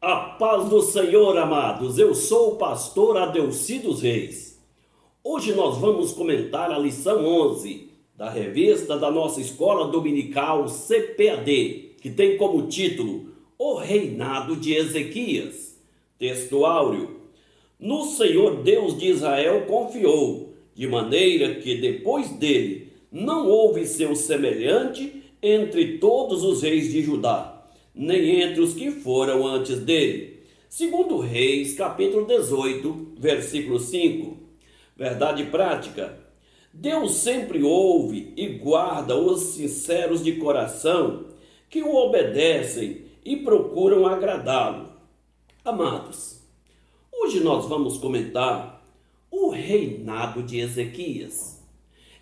A paz do Senhor, amados. Eu sou o pastor Adelci dos Reis. Hoje nós vamos comentar a lição 11 da revista da nossa escola dominical CPAD, que tem como título O Reinado de Ezequias. Texto áureo. No Senhor Deus de Israel confiou, de maneira que depois dele não houve seu semelhante entre todos os reis de Judá, nem entre os que foram antes dele. Segundo Reis, capítulo 18, versículo 5. Verdade prática. Deus sempre ouve e guarda os sinceros de coração, que o obedecem e procuram agradá-lo. Amados, hoje nós vamos comentar o reinado de Ezequias.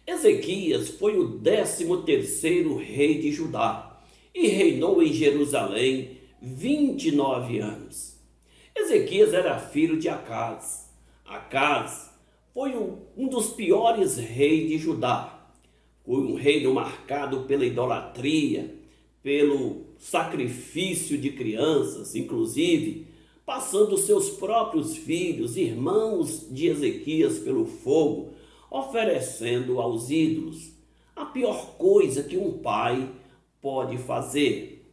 Ezequias foi o 13º rei de Judá e reinou em Jerusalém 29 anos. Ezequias era filho de Acaz. Acaz foi um dos piores reis de Judá. Foi um reino marcado pela idolatria, pelo sacrifício de crianças, inclusive passando seus próprios filhos, irmãos de Ezequias, pelo fogo, oferecendo aos ídolos. A pior coisa que um pai pode fazer.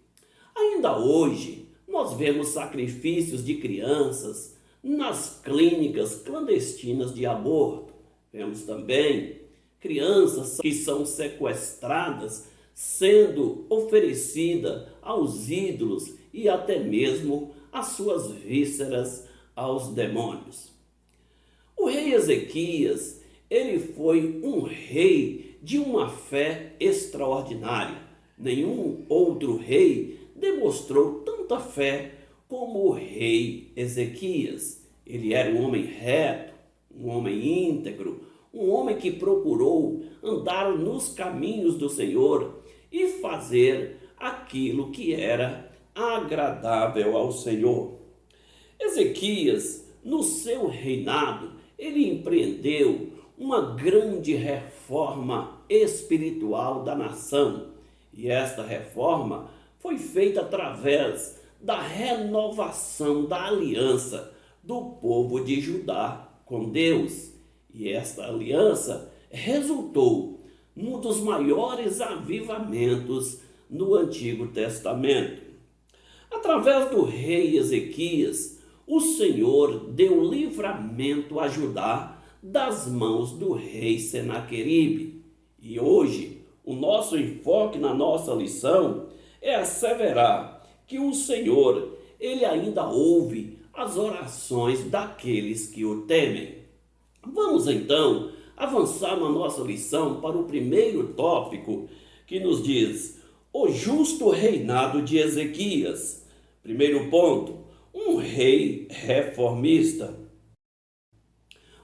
Ainda hoje, nós vemos sacrifícios de crianças nas clínicas clandestinas de aborto. Vemos também crianças que são sequestradas, sendo oferecidas aos ídolos e até mesmo as suas vísceras aos demônios. O rei Ezequias, ele foi um rei de uma fé extraordinária. Nenhum outro rei demonstrou tanta fé como o rei Ezequias. Ele era um homem reto, um homem íntegro, um homem que procurou andar nos caminhos do Senhor e fazer aquilo que era agradável ao Senhor. Ezequias, no seu reinado, ele empreendeu uma grande reforma espiritual da nação. E esta reforma foi feita através da renovação da aliança do povo de Judá com Deus. E esta aliança resultou num dos maiores avivamentos no Antigo Testamento. Através do rei Ezequias, o Senhor deu livramento a Judá das mãos do rei Senaqueribe. E hoje, o nosso enfoque na nossa lição é asseverar que o Senhor, ele ainda ouve as orações daqueles que o temem. Vamos então avançar na nossa lição para o primeiro tópico, que nos diz o justo reinado de Ezequias. Primeiro ponto, um rei reformista.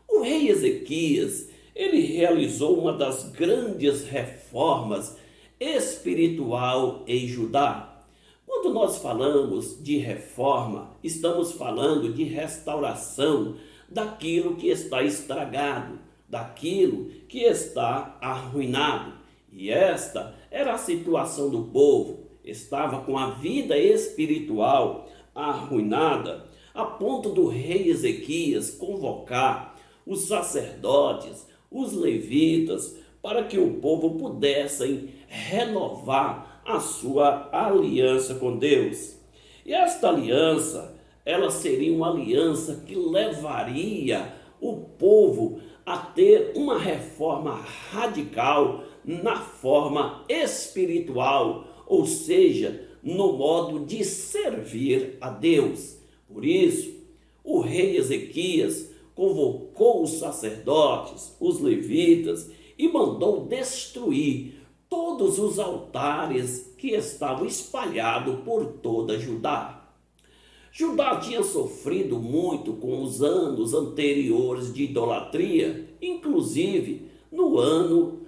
O rei Ezequias, ele realizou uma das grandes reformas espiritual em Judá. Quando nós falamos de reforma, estamos falando de restauração daquilo que está estragado, daquilo que está arruinado. E esta era a situação do povo. Estava com a vida espiritual arruinada, a ponto do rei Ezequias convocar os sacerdotes, os levitas, para que o povo pudessem renovar a sua aliança com Deus. E esta aliança, ela seria uma aliança que levaria o povo a ter uma reforma radical na forma espiritual, ou seja, no modo de servir a Deus. Por isso, o rei Ezequias convocou os sacerdotes, os levitas, e mandou destruir todos os altares que estavam espalhados por toda Judá. Judá tinha sofrido muito com os anos anteriores de idolatria, inclusive no ano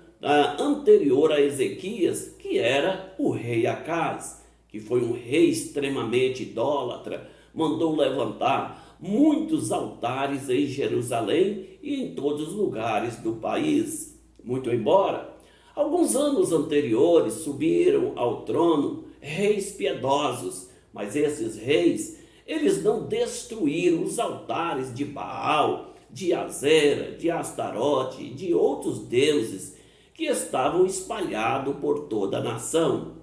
anterior a Ezequias, que era o rei Acaz, que foi um rei extremamente idólatra, mandou levantar muitos altares em Jerusalém e em todos os lugares do país. Muito embora, alguns anos anteriores subiram ao trono reis piedosos, mas esses reis eles não destruíram os altares de Baal, de Azera, de Astarote, de outros deuses que estavam espalhados por toda a nação.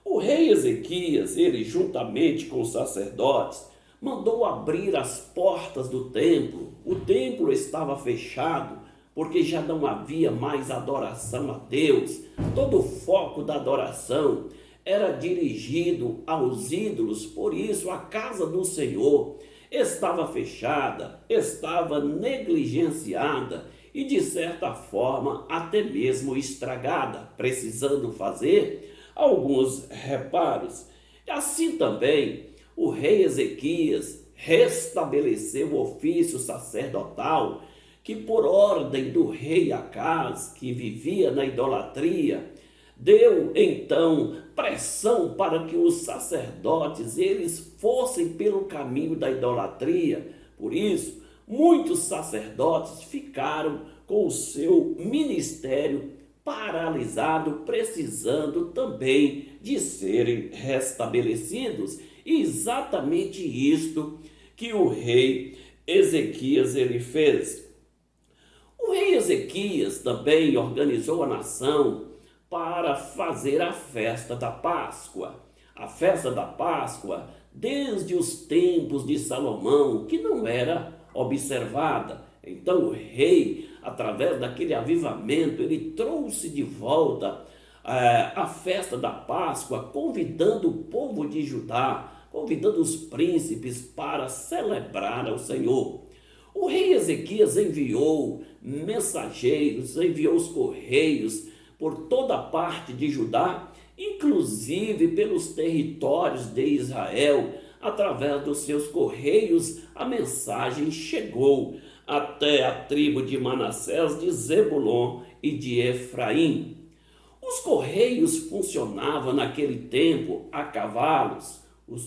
O rei Ezequias, ele juntamente com os sacerdotes, mandou abrir as portas do templo. O templo estava fechado porque já não havia mais adoração a Deus. Todo o foco da adoração era dirigido aos ídolos, por isso a casa do Senhor estava fechada, estava negligenciada e de certa forma até mesmo estragada, precisando fazer alguns reparos. Assim também o rei Ezequias restabeleceu o ofício sacerdotal que por ordem do rei Acaz, que vivia na idolatria, deu então pressão para que os sacerdotes eles fossem pelo caminho da idolatria. Por isso, muitos sacerdotes ficaram com o seu ministério paralisado, precisando também de serem restabelecidos. E exatamente isto que o rei Ezequias ele fez. O rei Ezequias também organizou a nação para fazer a festa da Páscoa. A festa da Páscoa, desde os tempos de Salomão, que não era observada. Então o rei, através daquele avivamento, ele trouxe de volta a festa da Páscoa, convidando o povo de Judá, convidando os príncipes para celebrar ao Senhor. O rei Ezequias enviou mensageiros, enviou os correios por toda a parte de Judá, inclusive pelos territórios de Israel. Através dos seus correios, a mensagem chegou até a tribo de Manassés, de Zebulon e de Efraim. Os correios funcionavam naquele tempo a cavalos.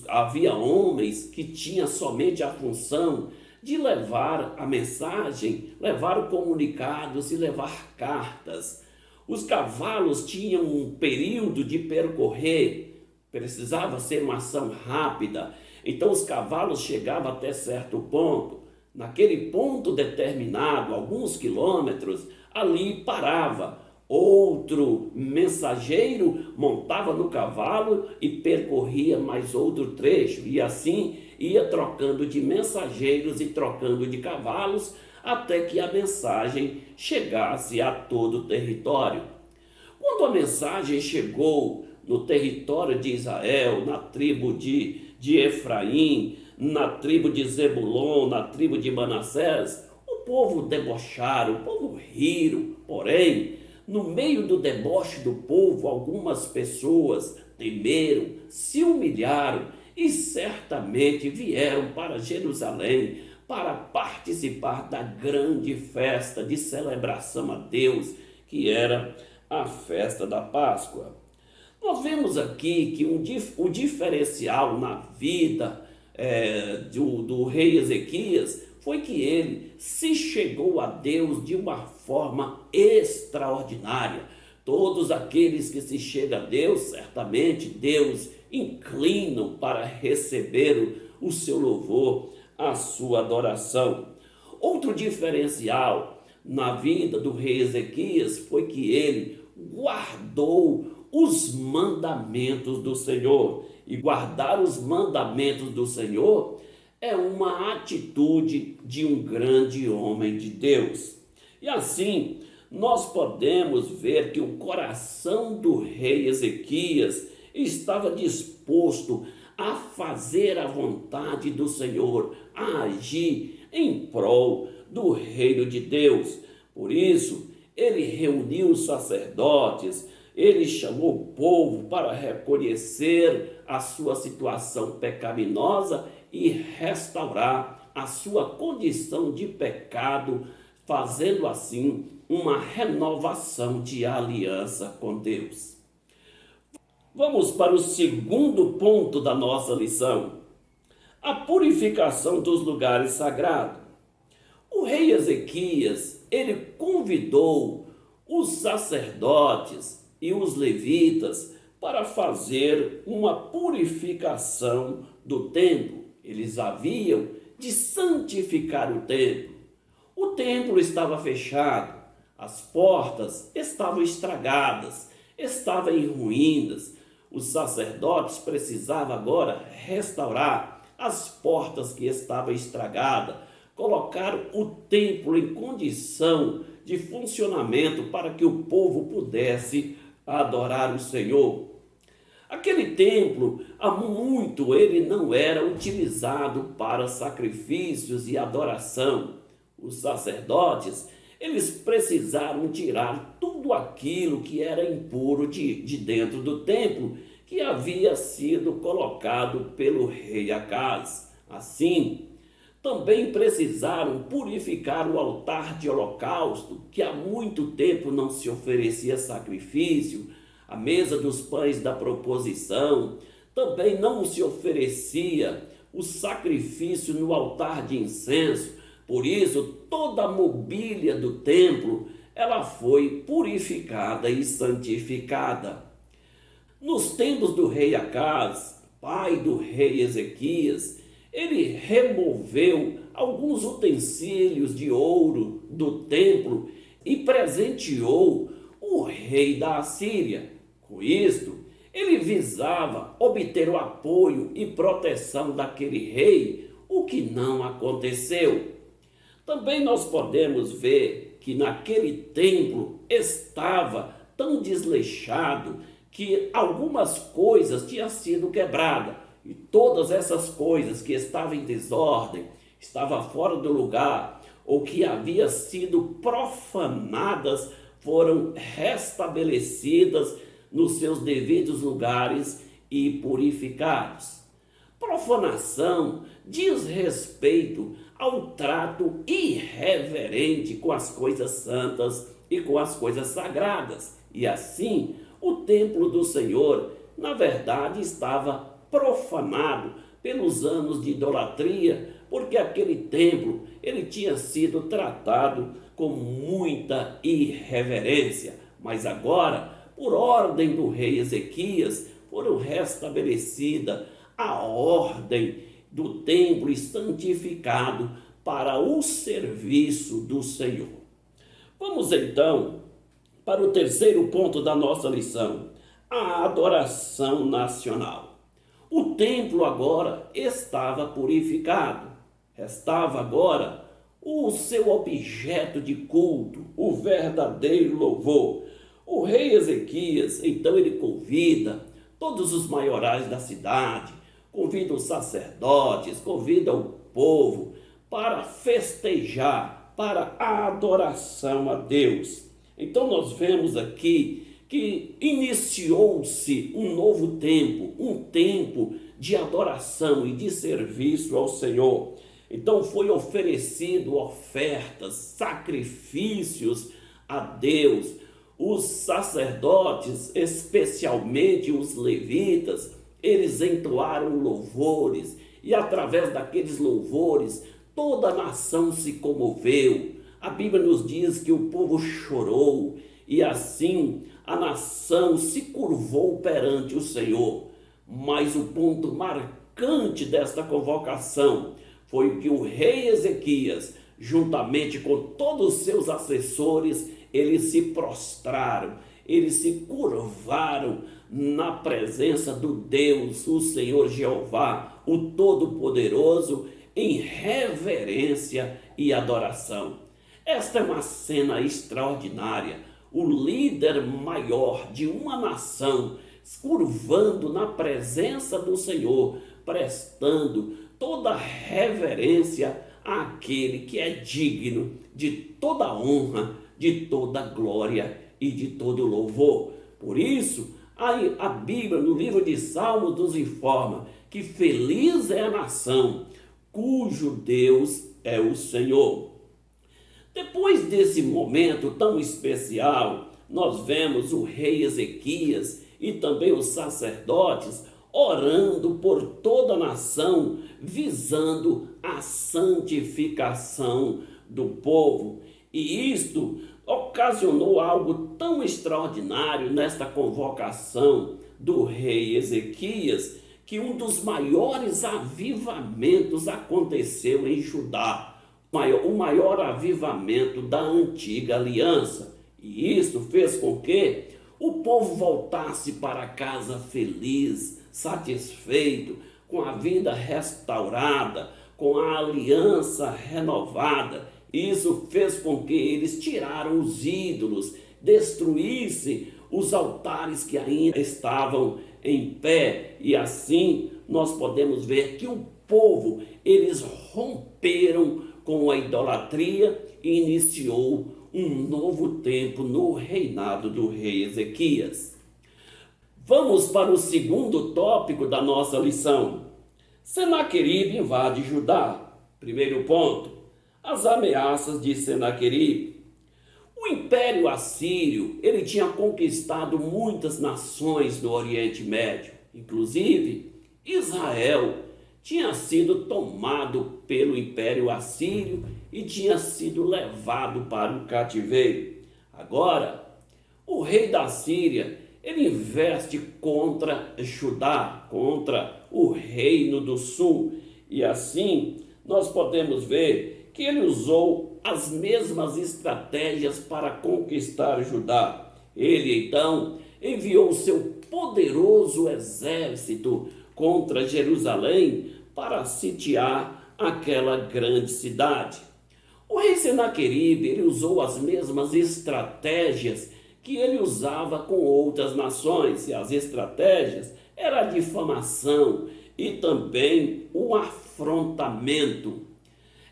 Havia homens que tinham somente a função de levar a mensagem, levar comunicados e levar cartas. Os cavalos tinham um período de percorrer, precisava ser uma ação rápida. Então os cavalos chegavam até certo ponto. Naquele ponto determinado, alguns quilômetros, ali parava. Outro mensageiro montava no cavalo e percorria mais outro trecho. E assim ia trocando de mensageiros e trocando de cavalos até que a mensagem chegasse a todo o território. Quando a mensagem chegou no território de Israel, na tribo de Efraim, na tribo de Zebulon, na tribo de Manassés, o povo debocharam, o povo riram. Porém, no meio do deboche do povo, algumas pessoas temeram, se humilharam e certamente vieram para Jerusalém para participar da grande festa de celebração a Deus, que era a festa da Páscoa. Nós vemos aqui que o diferencial na vida do rei Ezequias foi que ele se chegou a Deus de uma forma extraordinária. Todos aqueles que se chegam a Deus, certamente Deus inclinam para receber o seu louvor, a sua adoração. Outro diferencial na vida do rei Ezequias foi que ele guardou os mandamentos do Senhor. E guardar os mandamentos do Senhor é uma atitude de um grande homem de Deus. E assim, nós podemos ver que o coração do rei Ezequias estava disposto a fazer a vontade do Senhor, a agir em prol do reino de Deus. Por isso, ele reuniu os sacerdotes, ele chamou o povo para reconhecer a sua situação pecaminosa e restaurar a sua condição de pecado, fazendo assim uma renovação de aliança com Deus. Vamos para o segundo ponto da nossa lição: a purificação dos lugares sagrados. O rei Ezequias, ele convidou os sacerdotes e os levitas para fazer uma purificação do templo. Eles haviam de santificar o templo. O templo estava fechado, as portas estavam estragadas, estavam em ruínas. Os sacerdotes precisavam agora restaurar as portas que estavam estragadas, colocar o templo em condição de funcionamento para que o povo pudesse adorar o Senhor. Aquele templo, há muito, ele não era utilizado para sacrifícios e adoração. Os sacerdotes, eles precisaram tirar tudo aquilo que era impuro de dentro do templo, que havia sido colocado pelo rei Acaz. Assim, também precisaram purificar o altar de holocausto, que há muito tempo não se oferecia sacrifício, a mesa dos pães da proposição, também não se oferecia o sacrifício no altar de incenso. Por isso, toda a mobília do templo, ela foi purificada e santificada. Nos tempos do rei Acaz, pai do rei Ezequias, ele removeu alguns utensílios de ouro do templo e presenteou o rei da Assíria. Com isto, ele visava obter o apoio e proteção daquele rei, o que não aconteceu. Também nós podemos ver que naquele templo estava tão desleixado que algumas coisas tinham sido quebradas. E todas essas coisas que estavam em desordem, estavam fora do lugar, ou que haviam sido profanadas, foram restabelecidas nos seus devidos lugares e purificados. Profanação diz respeito ao trato irreverente com as coisas santas e com as coisas sagradas. E assim, o templo do Senhor, na verdade, estava profanado pelos anos de idolatria, porque aquele templo ele tinha sido tratado com muita irreverência. Mas agora, por ordem do rei Ezequias, foram restabelecida a ordem do templo e santificado para o serviço do Senhor. Vamos então para o terceiro ponto da nossa lição, a adoração nacional. O templo agora estava purificado, restava agora o seu objeto de culto, o verdadeiro louvor. O rei Ezequias, então, ele convida todos os maiorais da cidade, convida os sacerdotes, convida o povo para festejar, para a adoração a Deus. Então nós vemos aqui que iniciou-se um novo tempo, um tempo de adoração e de serviço ao Senhor. Então foi oferecido ofertas, sacrifícios a Deus. Os sacerdotes, especialmente os levitas, eles entoaram louvores, e através daqueles louvores toda a nação se comoveu. A Bíblia nos diz que o povo chorou, e assim a nação se curvou perante o Senhor. Mas o ponto marcante desta convocação foi que o rei Ezequias, juntamente com todos os seus assessores, eles se prostraram, eles se curvaram na presença do Deus, o Senhor Jeová, o Todo-Poderoso, em reverência e adoração. Esta é uma cena extraordinária. O líder maior de uma nação curvando na presença do Senhor, prestando toda reverência àquele que é digno de toda honra, de toda glória e de todo louvor. Por isso, a Bíblia, no livro de Salmos, nos informa que feliz é a nação cujo Deus é o Senhor. Depois desse momento tão especial, nós vemos o rei Ezequias e também os sacerdotes orando por toda a nação, visando a santificação do povo. E isto ocasionou algo tão extraordinário nesta convocação do rei Ezequias, que um dos maiores avivamentos aconteceu em Judá, o maior avivamento da antiga aliança. E isso fez com que o povo voltasse para casa feliz, satisfeito, com a vida restaurada, com a aliança renovada. Isso fez com que eles tiraram os ídolos, destruíssem os altares que ainda estavam em pé. E assim nós podemos ver que o povo, eles romperam com a idolatria e iniciou um novo tempo no reinado do rei Ezequias. Vamos para o segundo tópico da nossa lição. Senaqueribe invade Judá. Primeiro ponto, as ameaças de Senaqueribe. O Império Assírio, ele tinha conquistado muitas nações no Oriente Médio, inclusive Israel tinha sido tomado pelo Império Assírio e tinha sido levado para o cativeiro. Agora, o rei da Síria, ele investe contra Judá, contra o reino do sul. E assim, nós podemos ver que ele usou as mesmas estratégias para conquistar Judá. Ele, então, enviou seu poderoso exército contra Jerusalém para sitiar aquela grande cidade. O rei Senaqueribe, ele usou as mesmas estratégias que ele usava com outras nações, e as estratégias eram a difamação e também o afrontamento.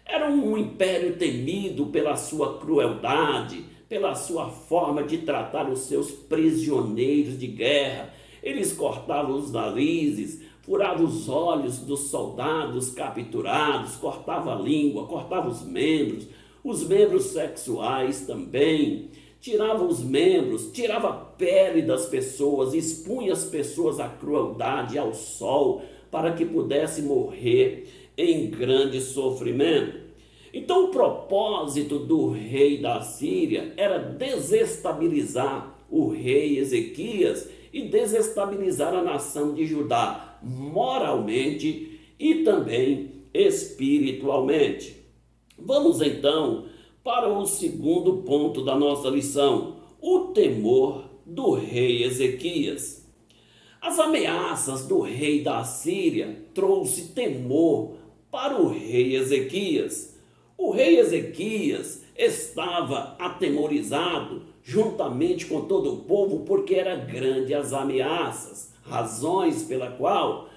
Era um império temido pela sua crueldade, pela sua forma de tratar os seus prisioneiros de guerra. Eles cortavam os narizes, furavam os olhos dos soldados capturados, cortavam a língua, cortavam os membros sexuais também, tiravam os membros, tirava a pele das pessoas, expunha as pessoas à crueldade, ao sol, para que pudessem morrer em grande sofrimento. Então o propósito do rei da Síria era desestabilizar o rei Ezequias e desestabilizar a nação de Judá, moralmente e também espiritualmente. Vamos então para o segundo ponto da nossa lição, o temor do rei Ezequias. As ameaças do rei da Síria trouxe temor para o rei Ezequias. O rei Ezequias estava atemorizado juntamente com todo o povo, porque era grande as ameaças, razões pela qual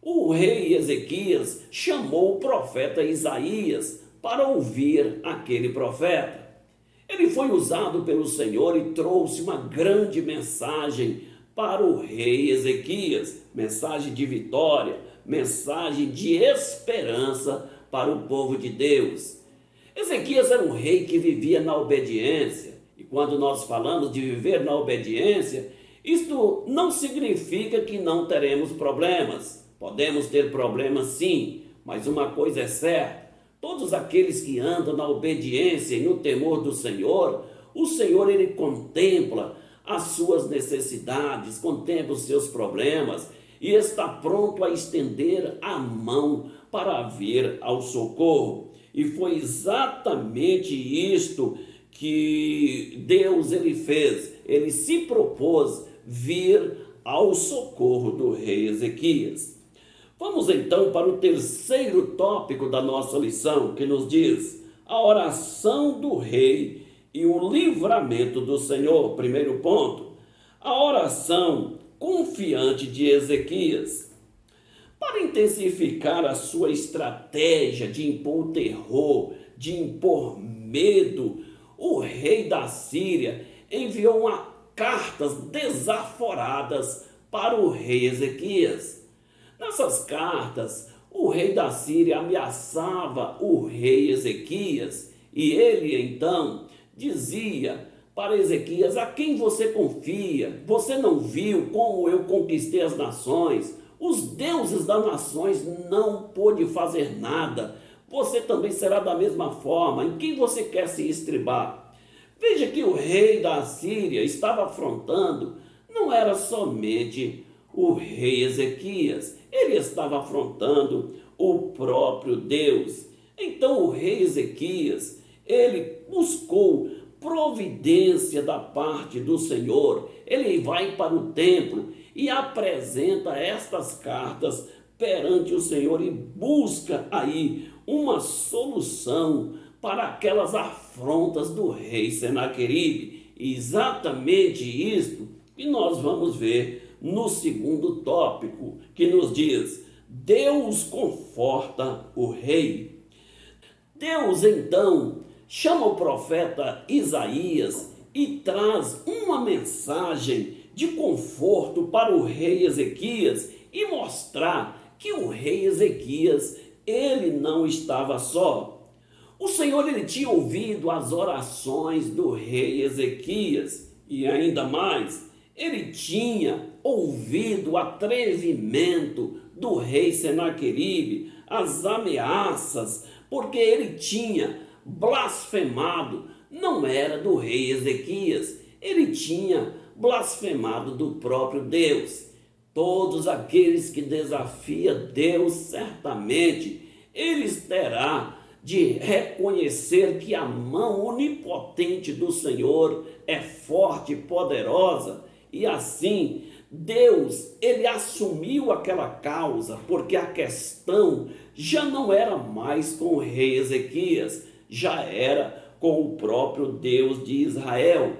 o rei Ezequias chamou o profeta Isaías para ouvir aquele profeta. Ele foi usado pelo Senhor e trouxe uma grande mensagem para o rei Ezequias, mensagem de vitória, mensagem de esperança para o povo de Deus. Ezequias era um rei que vivia na obediência. E quando nós falamos de viver na obediência, isto não significa que não teremos problemas. Podemos ter problemas sim, mas uma coisa é certa: todos aqueles que andam na obediência e no temor do Senhor, o Senhor, ele contempla as suas necessidades, contempla os seus problemas e está pronto a estender a mão para vir ao socorro. E foi exatamente isto que Deus ele fez. Ele se propôs vir ao socorro do rei Ezequias. Vamos então para o terceiro tópico da nossa lição, que nos diz a oração do rei e o livramento do Senhor. Primeiro ponto, a oração confiante de Ezequias. Para intensificar a sua estratégia de impor terror, de impor medo, o rei da Síria enviou cartas desaforadas para o rei Ezequias. Nessas cartas, o rei da Síria ameaçava o rei Ezequias e ele então dizia para Ezequias: a quem você confia? Você não viu como eu conquistei as nações? Os deuses das nações não pôde fazer nada. Você também será da mesma forma. Em quem você quer se estribar? Veja que o rei da Síria estava afrontando, não era somente o rei Ezequias, ele estava afrontando o próprio Deus. Então o rei Ezequias, ele buscou providência da parte do Senhor. Ele vai para o templo e apresenta estas cartas perante o Senhor e busca aí uma solução para aquelas afrontas do rei Senaqueribe. Exatamente isto que nós vamos ver no segundo tópico, que nos diz: Deus conforta o rei. Deus então chama o profeta Isaías e traz uma mensagem de conforto para o rei Ezequias e mostrar que o rei Ezequias, ele não estava só. O Senhor, ele tinha ouvido as orações do rei Ezequias e ainda mais, ele tinha ouvido o atrevimento do rei Senaqueribe, as ameaças, porque ele tinha blasfemado, não era do rei Ezequias, ele tinha blasfemado do próprio Deus. Todos aqueles que desafiam Deus, certamente, eles terão de reconhecer que a mão onipotente do Senhor é forte e poderosa, e assim Deus, ele assumiu aquela causa, porque a questão já não era mais com o rei Ezequias, já era com o próprio Deus de Israel.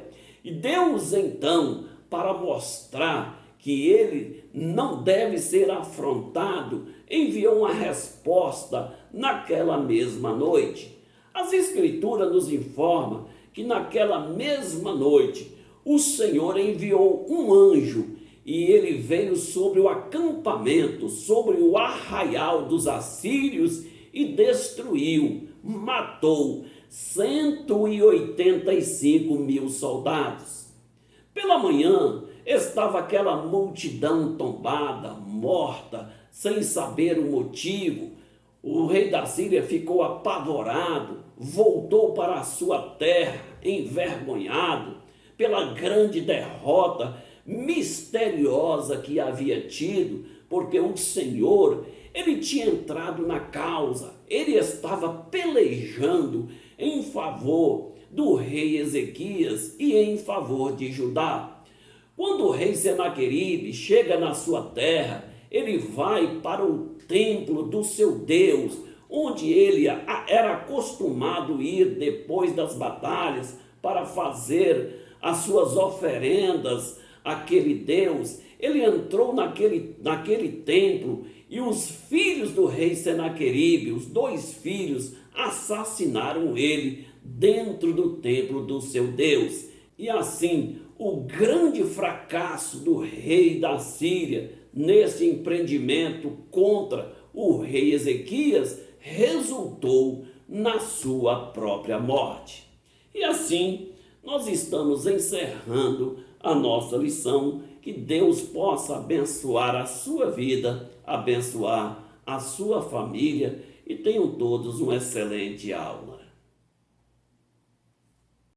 E Deus então, para mostrar que ele não deve ser afrontado, enviou uma resposta naquela mesma noite. As Escrituras nos informam que naquela mesma noite o Senhor enviou um anjo e ele veio sobre o acampamento, sobre o arraial dos assírios e destruiu, matou 185 mil soldados. Pela manhã estava aquela multidão tombada, morta, sem saber o motivo. O rei da Síria ficou apavorado, voltou para a sua terra envergonhado pela grande derrota misteriosa que havia tido, porque o Senhor, ele tinha entrado na causa, ele estava pelejando em favor do rei Ezequias e em favor de Judá. Quando o rei Senaqueribe chega na sua terra, ele vai para o templo do seu Deus, onde ele era acostumado ir depois das batalhas para fazer as suas oferendas àquele Deus. Ele entrou naquele templo e os filhos do rei Senaqueribe, os dois filhos, assassinaram ele dentro do templo do seu Deus. E assim, o grande fracasso do rei da Síria nesse empreendimento contra o rei Ezequias resultou na sua própria morte. E assim, nós estamos encerrando a nossa lição. Que Deus possa abençoar a sua vida, abençoar a sua família e tenham todos uma excelente aula.